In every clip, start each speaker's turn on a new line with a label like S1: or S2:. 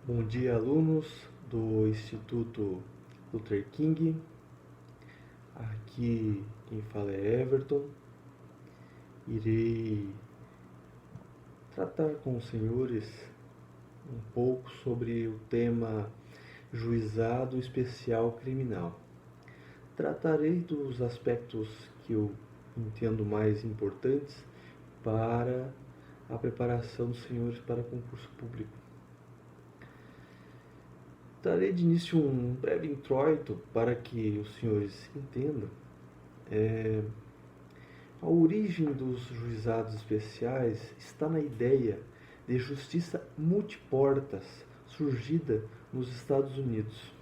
S1: Bom dia, alunos do Instituto Luther King. Aqui quem fala é Everton. Irei tratar com os senhores um pouco sobre o tema Juizado Especial Criminal. Tratarei dos aspectos que eu entendo mais importantes para a preparação dos senhores para concurso público. Darei de início um breve introito para que os senhores entendam a origem dos juizados especiais está na ideia de justiça multiportas surgida nos Estados Unidos.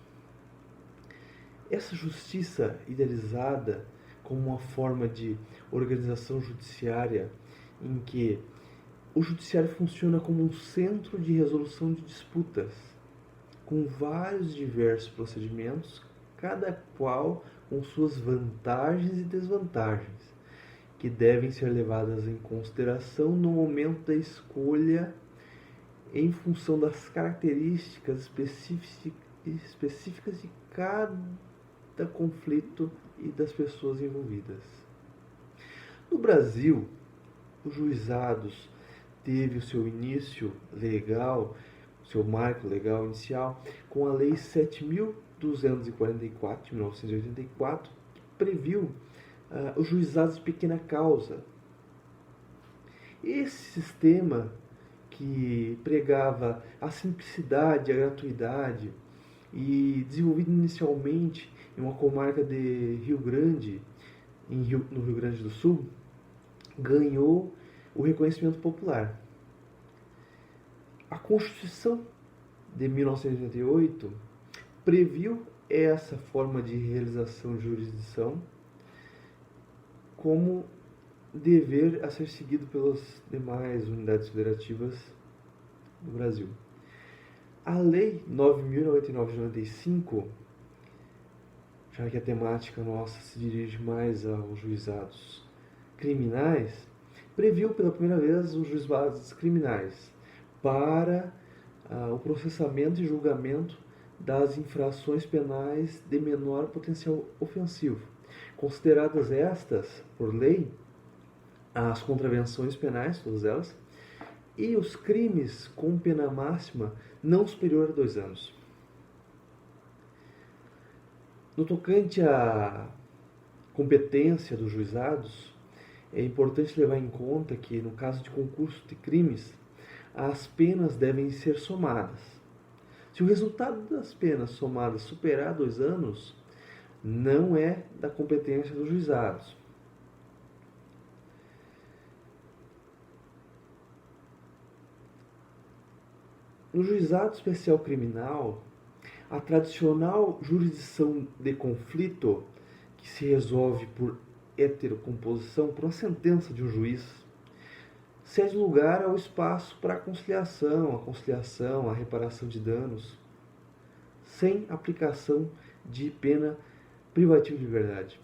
S1: Essa justiça idealizada como uma forma de organização judiciária em que o judiciário funciona como um centro de resolução de disputas, com vários diversos procedimentos, cada qual com suas vantagens e desvantagens, que devem ser levadas em consideração no momento da escolha em função das características específicas de cada conflito e das pessoas envolvidas. No Brasil, os juizados teve o seu início legal, seu marco legal inicial, com a Lei 7.244, de 1984, que previu os juizados de pequena causa. Esse sistema que pregava a simplicidade, a gratuidade e desenvolvido inicialmente em uma comarca de Rio Grande, no Rio Grande do Sul, ganhou o reconhecimento popular. A Constituição de 1988 previu essa forma de realização de jurisdição como dever a ser seguido pelas demais unidades federativas do Brasil. A Lei 9.099 de 95, já que a temática nossa se dirige mais aos juizados criminais, previu pela primeira vez os juizados criminais para o processamento e julgamento das infrações penais de menor potencial ofensivo, consideradas estas, por lei, as contravenções penais, todas elas, e os crimes com pena máxima não superior a 2 anos. No tocante à competência dos juizados, é importante levar em conta que, no caso de concurso de crimes, as penas devem ser somadas. Se o resultado das penas somadas superar 2 anos, não é da competência dos juizados. No juizado especial criminal, a tradicional jurisdição de conflito, que se resolve por heterocomposição, por uma sentença de um juiz, cede lugar ao espaço para a conciliação, a reparação de danos, sem aplicação de pena privativa de liberdade.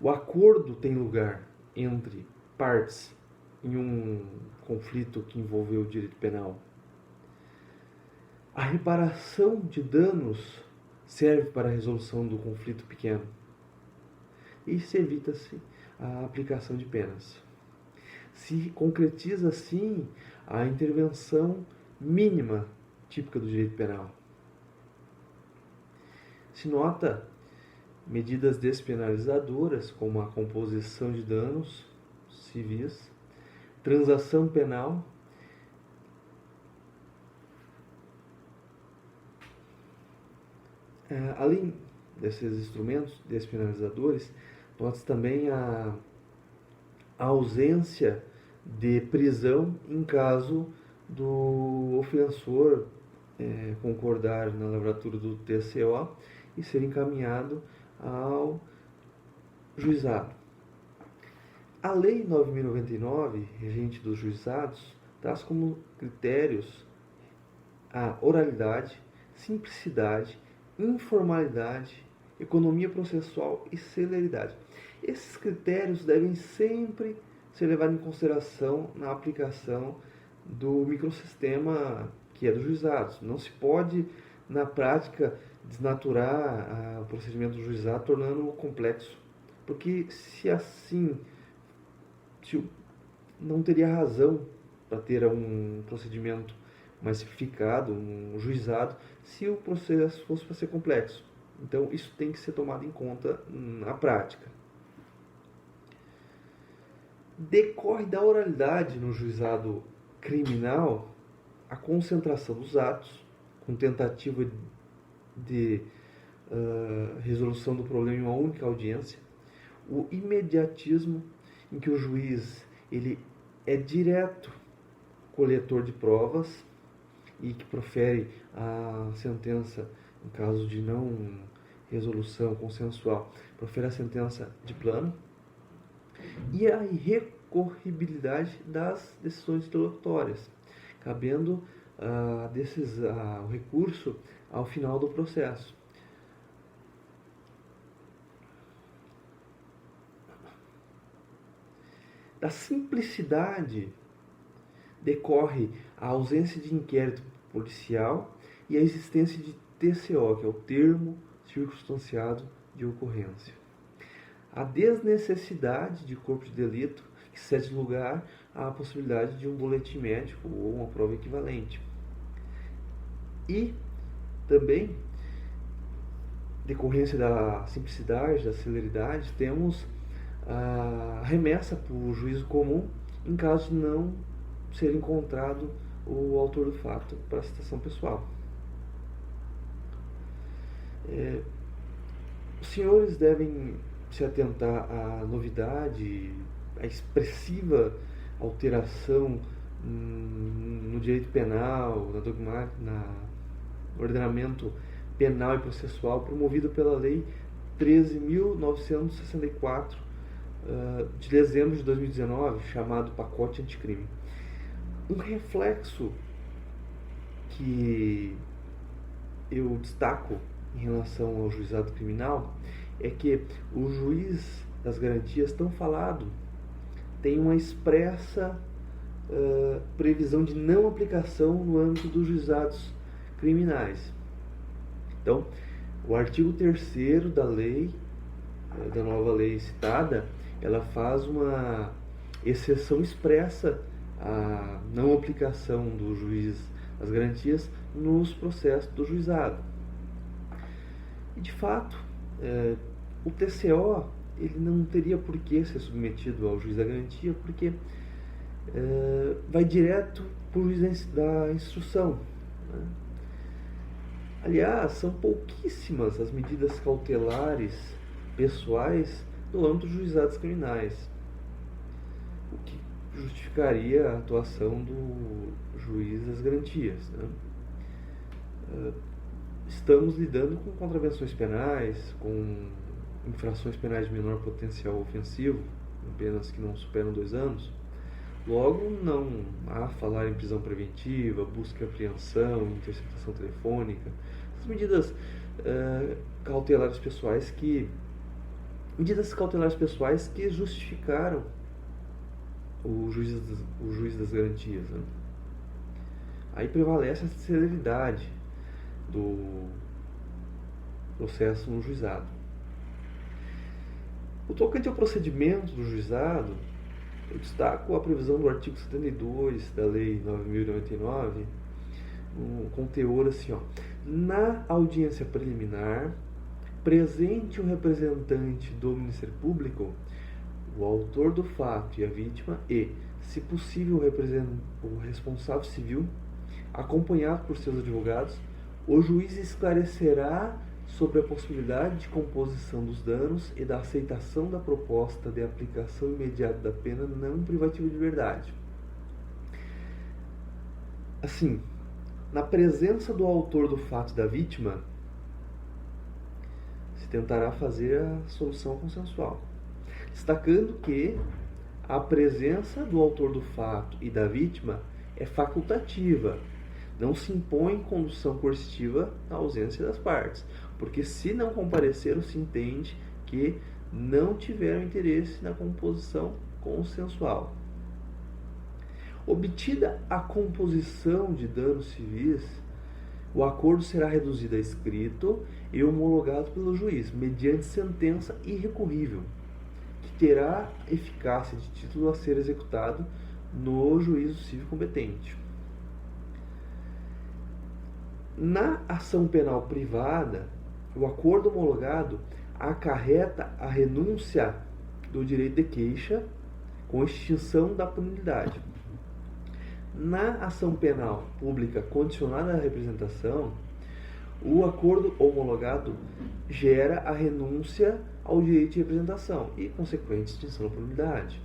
S1: O acordo tem lugar entre partes em um conflito que envolveu o direito penal. A reparação de danos serve para a resolução do conflito pequeno e se evita-se a aplicação de penas. Se concretiza assim a intervenção mínima típica do direito penal. Se nota medidas despenalizadoras, como a composição de danos civis, transação penal, além desses instrumentos despenalizadores, nota-se também a ausência de prisão em caso do ofensor concordar na lavratura do TCO e ser encaminhado ao juizado. A Lei 9.099, regente dos juizados, traz como critérios a oralidade, simplicidade, informalidade, economia processual e celeridade. Esses critérios devem ser levados em consideração na aplicação do microsistema que é dos juizados. Não se pode, na prática, desnaturar o procedimento do juizado, tornando-o complexo. Porque se assim, não teria razão para ter um procedimento mais simplificado, um juizado, se o processo fosse para ser complexo. Então, isso tem que ser tomado em conta na prática. Decorre da oralidade no juizado criminal a concentração dos atos, com tentativa de resolução do problema em uma única audiência, o imediatismo, em que o juiz ele é direto coletor de provas e que profere a sentença em caso de não resolução consensual, profere a sentença de plano, e a irrecorribilidade das decisões interlocutórias, cabendo o recurso ao final do processo. Da simplicidade decorre a ausência de inquérito policial e a existência de TCO, que é o termo circunstanciado de ocorrência. A desnecessidade de corpo de delito, que cede lugar à possibilidade de um boletim médico ou uma prova equivalente. E também, decorrência da simplicidade, da celeridade, temos a remessa para o juízo comum em caso de não ser encontrado o autor do fato para citação pessoal. Os senhores devem se atentar à novidade, à expressiva alteração no direito penal, no ordenamento penal e processual promovido pela Lei 13.964 de dezembro de 2019, chamado Pacote Anticrime. Um reflexo que eu destaco em relação ao juizado criminal é que o juiz das garantias, tão falado, tem uma expressa previsão de não aplicação no âmbito dos juizados criminais. Então, o artigo 3º da lei, da nova lei citada, ela faz uma exceção expressa à não aplicação do juiz das garantias nos processos do juizado. E, de fato, o TCO ele não teria por que ser submetido ao juiz da garantia, porque vai direto para o juiz da instrução, né? Aliás, são pouquíssimas as medidas cautelares pessoais no âmbito dos juizados criminais, o que justificaria a atuação do juiz das garantias, né? Estamos lidando com contravenções penais, com infrações penais de menor potencial ofensivo, penas que não superam 2 anos. Logo, não há falar em prisão preventiva, busca e apreensão, interceptação telefônica, as medidas cautelares pessoais que justificaram o juiz das garantias, né? Aí prevalece a celeridade do processo no juizado. O tocante ao procedimento do juizado, eu destaco a previsão do artigo 72 da Lei 9.099, com teor assim, na audiência preliminar, presente o representante do Ministério Público, o autor do fato e a vítima e, se possível, o responsável civil, acompanhado por seus advogados, o juiz esclarecerá sobre a possibilidade de composição dos danos e da aceitação da proposta de aplicação imediata da pena não privativa de liberdade. Assim, na presença do autor do fato e da vítima, se tentará fazer a solução consensual, destacando que a presença do autor do fato e da vítima é facultativa, não se impõe condução coercitiva na ausência das partes, porque se não compareceram, se entende que não tiveram interesse na composição consensual. Obtida a composição de danos civis, o acordo será reduzido a escrito e homologado pelo juiz, mediante sentença irrecorrível, que terá eficácia de título a ser executado no juízo civil competente. Na ação penal privada, o acordo homologado acarreta a renúncia do direito de queixa com extinção da punibilidade. Na ação penal pública condicionada à representação, o acordo homologado gera a renúncia ao direito de representação e consequente extinção da punibilidade.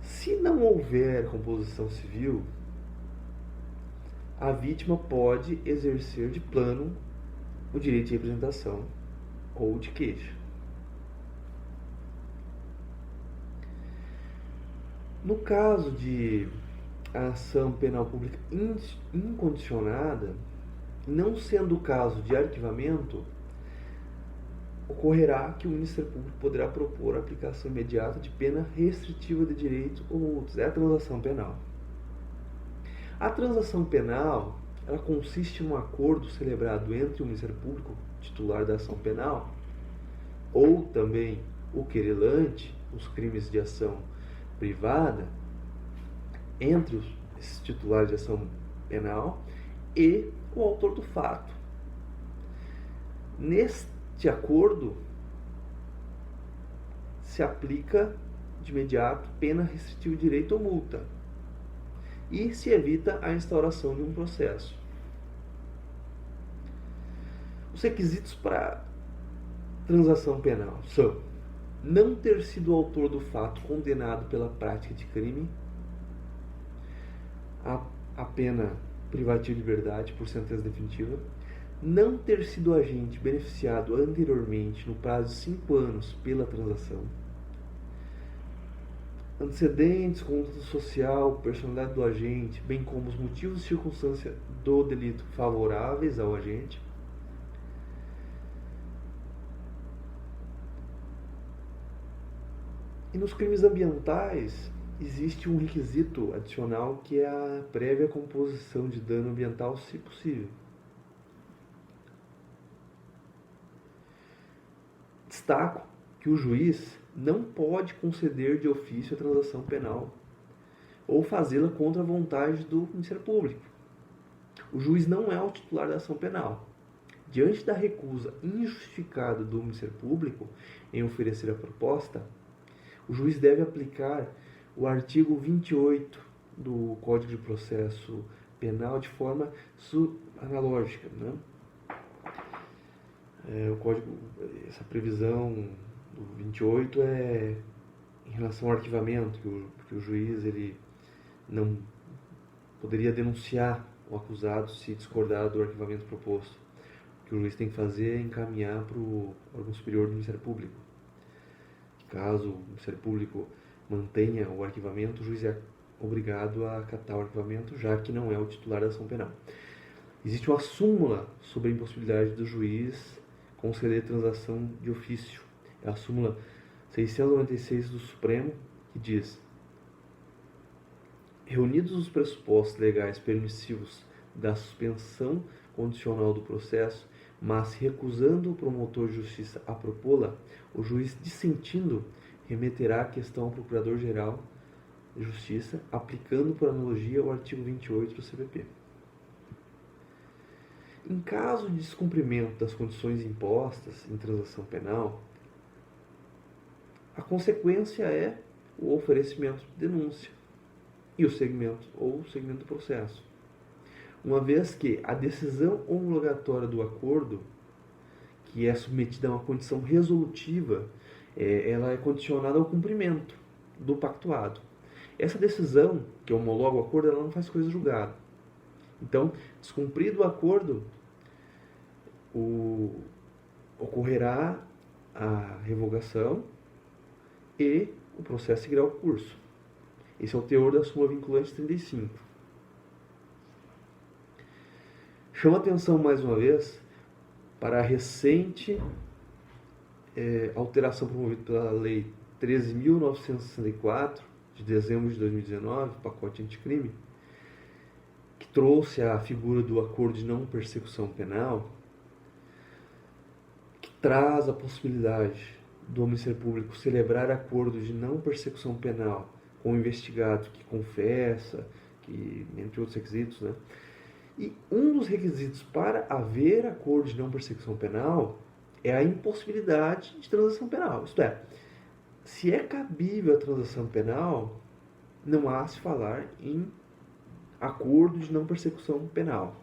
S1: Se não houver composição civil, a vítima pode exercer de plano o direito de representação ou de queixa. No caso de ação penal pública incondicionada, não sendo o caso de arquivamento, ocorrerá que o Ministério Público poderá propor a aplicação imediata de pena restritiva de direito ou multas. É a transação penal. A transação penal, ela consiste em um acordo celebrado entre o Ministério Público, titular da ação penal, ou também o querelante, os crimes de ação privada, entre os titulares de ação penal e o autor do fato. Neste acordo se aplica de imediato pena restritiva de direito ou multa e se evita a instauração de um processo. Os requisitos para transação penal são: não ter sido o autor do fato condenado pela prática de crime, a pena privativa de liberdade por sentença definitiva, não ter sido agente beneficiado anteriormente no prazo de 5 anos pela transação, antecedentes, conduta social, personalidade do agente, bem como os motivos e circunstâncias do delito favoráveis ao agente, e nos crimes ambientais existe um requisito adicional que é a prévia composição de dano ambiental, se possível. Destaco que o juiz não pode conceder de ofício a transação penal ou fazê-la contra a vontade do Ministério Público. O juiz não é o titular da ação penal. Diante da recusa injustificada do Ministério Público em oferecer a proposta, o juiz deve aplicar o artigo 28 do Código de Processo Penal de forma analógica, né? O código, essa previsão do 28 é em relação ao arquivamento, que o juiz ele não poderia denunciar o acusado se discordar do arquivamento proposto. O que o juiz tem que fazer é encaminhar para o órgão superior do Ministério Público. Caso o Ministério Público mantenha o arquivamento, o juiz é obrigado a acatar o arquivamento, já que não é o titular da ação penal. Existe uma súmula sobre a impossibilidade do juiz conceder transação de ofício. É a súmula 696 do Supremo, que diz: reunidos os pressupostos legais permissivos da suspensão condicional do processo, mas se recusando o promotor de justiça a propô-la, o juiz dissentindo remeterá a questão ao Procurador-Geral de Justiça, aplicando por analogia o artigo 28 do CPP. Em caso de descumprimento das condições impostas em transação penal, a consequência é o oferecimento de denúncia e o segmento do processo. Uma vez que a decisão homologatória do acordo, que é submetida a uma condição resolutiva, ela é condicionada ao cumprimento do pactuado. Essa decisão, que homologa o acordo, ela não faz coisa julgada. Então, descumprido o acordo, ocorrerá a revogação e o processo seguirá o curso. Esse é o teor da súmula vinculante 35. Chamo a atenção mais uma vez para a recente alteração promovida pela Lei 13.964, de dezembro de 2019, pacote anticrime, que trouxe a figura do acordo de não persecução penal, que traz a possibilidade do Ministério Público celebrar acordo de não persecução penal com o investigado que confessa, que, entre outros requisitos, né? E um dos requisitos para haver acordo de não persecução penal é a impossibilidade de transação penal. Isto é, se é cabível a transação penal, não há se falar em acordo de não persecução penal.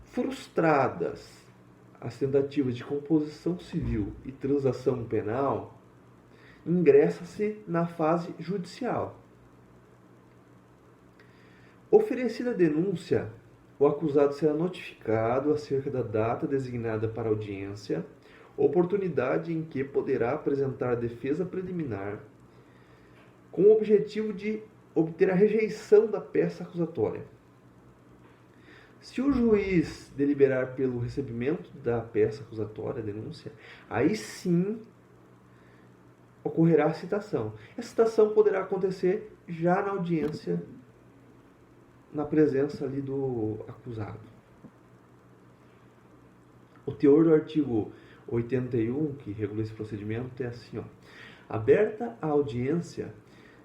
S1: Frustradas as tentativas de composição civil e transação penal, ingressa-se na fase judicial. Oferecida a denúncia, o acusado será notificado acerca da data designada para a audiência, oportunidade em que poderá apresentar a defesa preliminar, com o objetivo de obter a rejeição da peça acusatória. Se o juiz deliberar pelo recebimento da peça acusatória, a denúncia, aí sim ocorrerá a citação. Essa citação poderá acontecer já na audiência, na presença ali do acusado. O teor do artigo 81, que regula esse procedimento, é assim, ó. Aberta a audiência,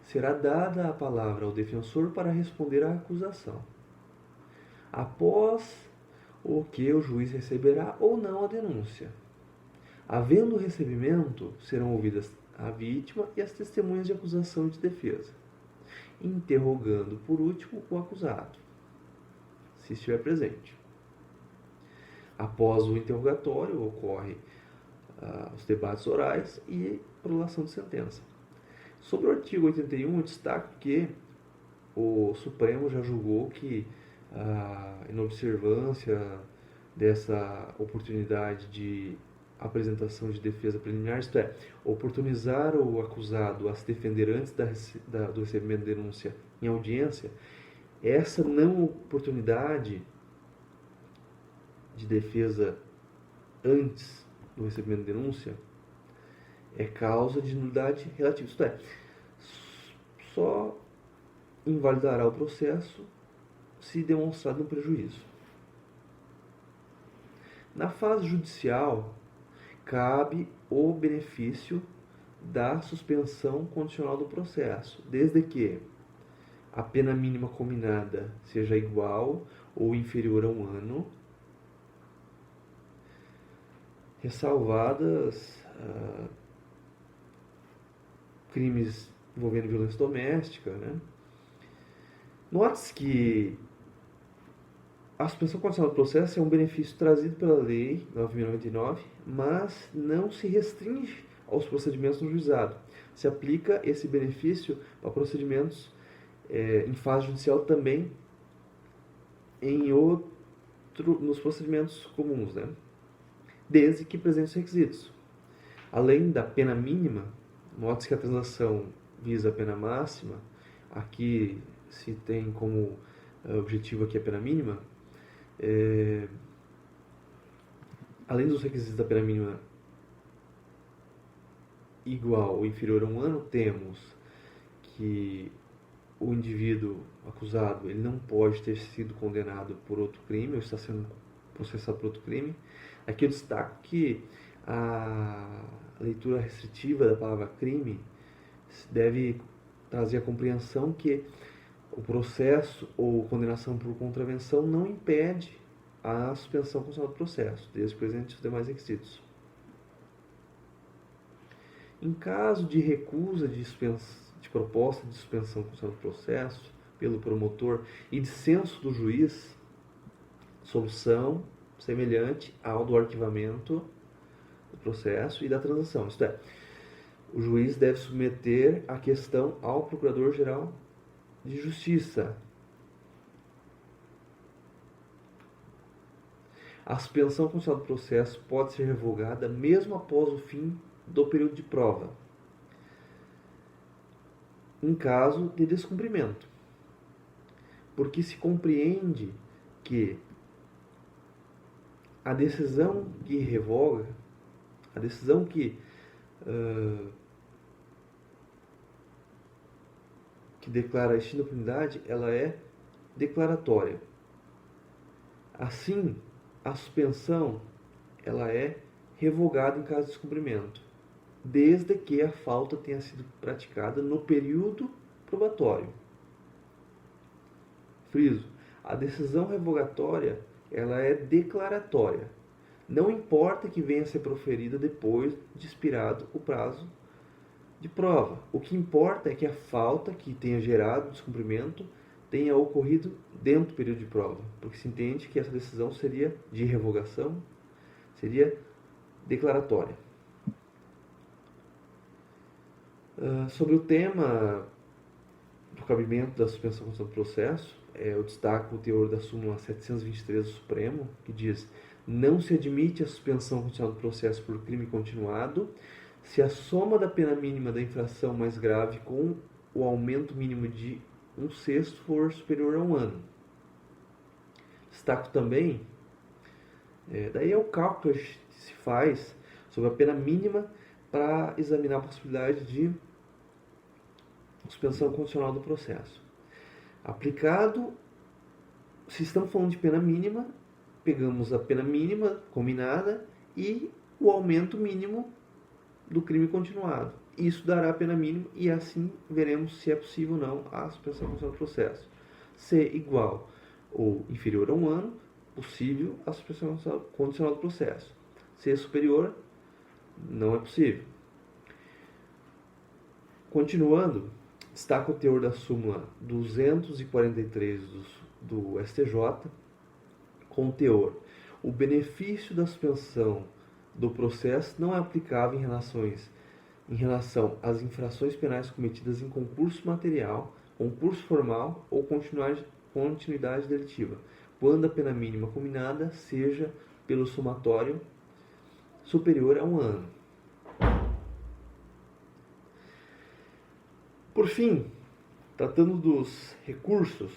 S1: será dada a palavra ao defensor para responder à acusação, após o que o juiz receberá ou não a denúncia. Havendo recebimento, serão ouvidas a vítima e as testemunhas de acusação e de defesa, interrogando, por último, o acusado, se estiver presente. Após o interrogatório, ocorre os debates orais e prolação de sentença. Sobre o artigo 81, eu destaco que o Supremo já julgou que a inobservância dessa oportunidade de apresentação de defesa preliminar, isto é, oportunizar o acusado a se defender antes do recebimento de denúncia em audiência, essa não oportunidade de defesa antes do recebimento de denúncia é causa de nulidade relativa, isto é, só invalidará o processo se demonstrado um prejuízo. Na fase judicial, cabe o benefício da suspensão condicional do processo, desde que a pena mínima combinada seja igual ou inferior a 1 ano, ressalvadas crimes envolvendo violência doméstica, né? Note-se que a suspensão condicional do processo é um benefício trazido pela Lei 9.099, mas não se restringe aos procedimentos no juizado. Se aplica esse benefício para procedimentos em fase judicial também nos procedimentos comuns, né? Desde que presente os requisitos. Além da pena mínima, note-se que a transação visa a pena máxima, aqui se tem como objetivo aqui a pena mínima. Além dos requisitos da pena mínima igual ou inferior a 1 ano, temos que o indivíduo acusado ele não pode ter sido condenado por outro crime ou está sendo processado por outro crime. Aqui eu destaco que a leitura restritiva da palavra crime deve trazer a compreensão que o processo ou condenação por contravenção não impede a suspensão condicional do processo, desde presente os demais requisitos. Em caso de recusa de proposta de suspensão condicional do processo pelo promotor e dissenso do juiz, solução semelhante ao do arquivamento do processo e da transação. Isto é, o juiz deve submeter a questão ao Procurador-Geral de Justiça. A suspensão condicional do processo pode ser revogada mesmo após o fim do período de prova, em caso de descumprimento, porque se compreende que a decisão que revoga, a decisão que que declara a extinta punibilidade, ela é declaratória. Assim, a suspensão ela é revogada em caso de descumprimento, desde que a falta tenha sido praticada no período probatório. Friso, a decisão revogatória ela é declaratória. Não importa que venha a ser proferida depois de expirado o prazo de prova. O que importa é que a falta que tenha gerado o descumprimento tenha ocorrido dentro do período de prova, porque se entende que essa decisão seria de revogação, seria declaratória. Sobre o tema do cabimento da suspensão constitucional do processo, eu destaco o teor da súmula 723 do Supremo, que diz: não se admite a suspensão constitucional do processo por crime continuado se a soma da pena mínima da infração mais grave com o aumento mínimo de 1/6 for superior a 1 ano. Destaco também, daí é o cálculo que se faz sobre a pena mínima para examinar a possibilidade de suspensão condicional do processo. Aplicado, se estamos falando de pena mínima, pegamos a pena mínima combinada e o aumento mínimo do crime continuado. Isso dará a pena mínima e assim veremos se é possível ou não a suspensão condicional do processo. Se igual ou inferior a 1 ano, possível a suspensão condicional do processo. Se superior, não é possível. Continuando, destaca o teor da súmula 243 do STJ, com teor: o benefício da suspensão do processo não é aplicável em relação às infrações penais cometidas em concurso material, concurso formal ou continuidade delitiva, quando a pena mínima combinada seja pelo somatório superior a 1 ano. Por fim, tratando dos recursos,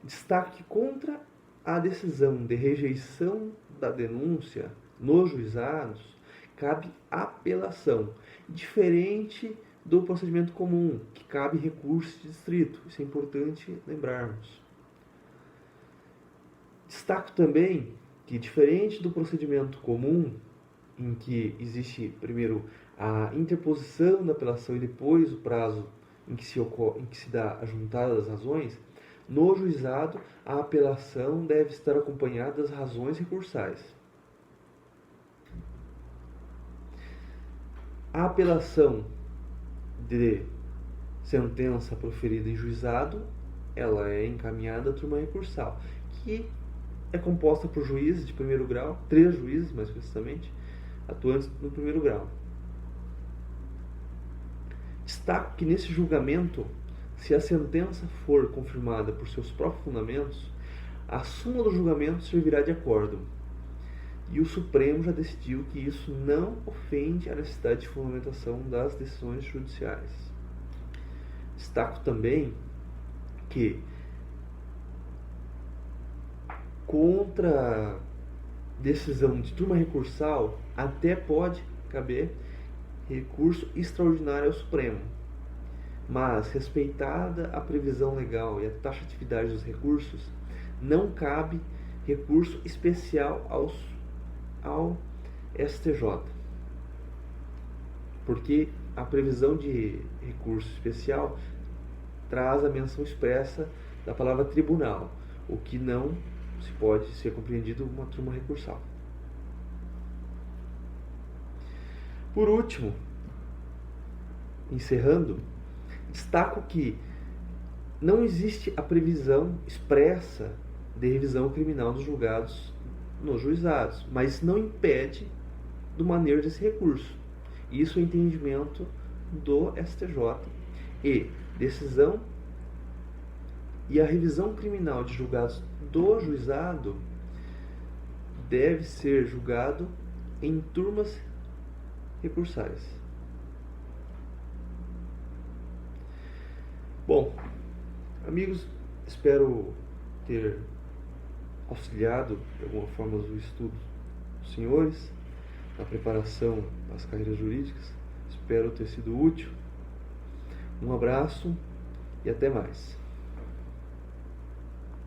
S1: destaque que contra a decisão de rejeição da denúncia nos juizados cabe apelação, diferente do procedimento comum, que cabe recurso de distrito. Isso é importante lembrarmos. Destaco também que, diferente do procedimento comum, em que existe primeiro a interposição da apelação e depois o prazo em que se dá a juntada das razões, no juizado a apelação deve estar acompanhada das razões recursais. A apelação de sentença proferida em juizado, ela é encaminhada à turma recursal, que é composta por juízes de primeiro grau, 3 juízes mais precisamente, atuantes no primeiro grau. Destaco que nesse julgamento, se a sentença for confirmada por seus próprios fundamentos, a súmula do julgamento servirá de acórdão. E o Supremo já decidiu que isso não ofende a necessidade de fundamentação das decisões judiciais. Destaco também que, contra decisão de turma recursal, até pode caber recurso extraordinário ao Supremo, mas, respeitada a previsão legal e a taxatividade dos recursos, não cabe recurso especial ao STJ, porque a previsão de recurso especial traz a menção expressa da palavra tribunal, o que não se pode ser compreendido uma turma recursal. Por último, encerrando, destaco que não existe a previsão expressa de revisão criminal dos julgados nos juizados, mas não impede do manejo desse recurso. Isso é o entendimento do STJ. E decisão e a revisão criminal de julgados do juizado deve ser julgado em turmas recursais. Bom, amigos, espero ter auxiliado de alguma forma o estudo dos senhores na preparação das carreiras jurídicas. Espero ter sido útil. Um abraço e até mais.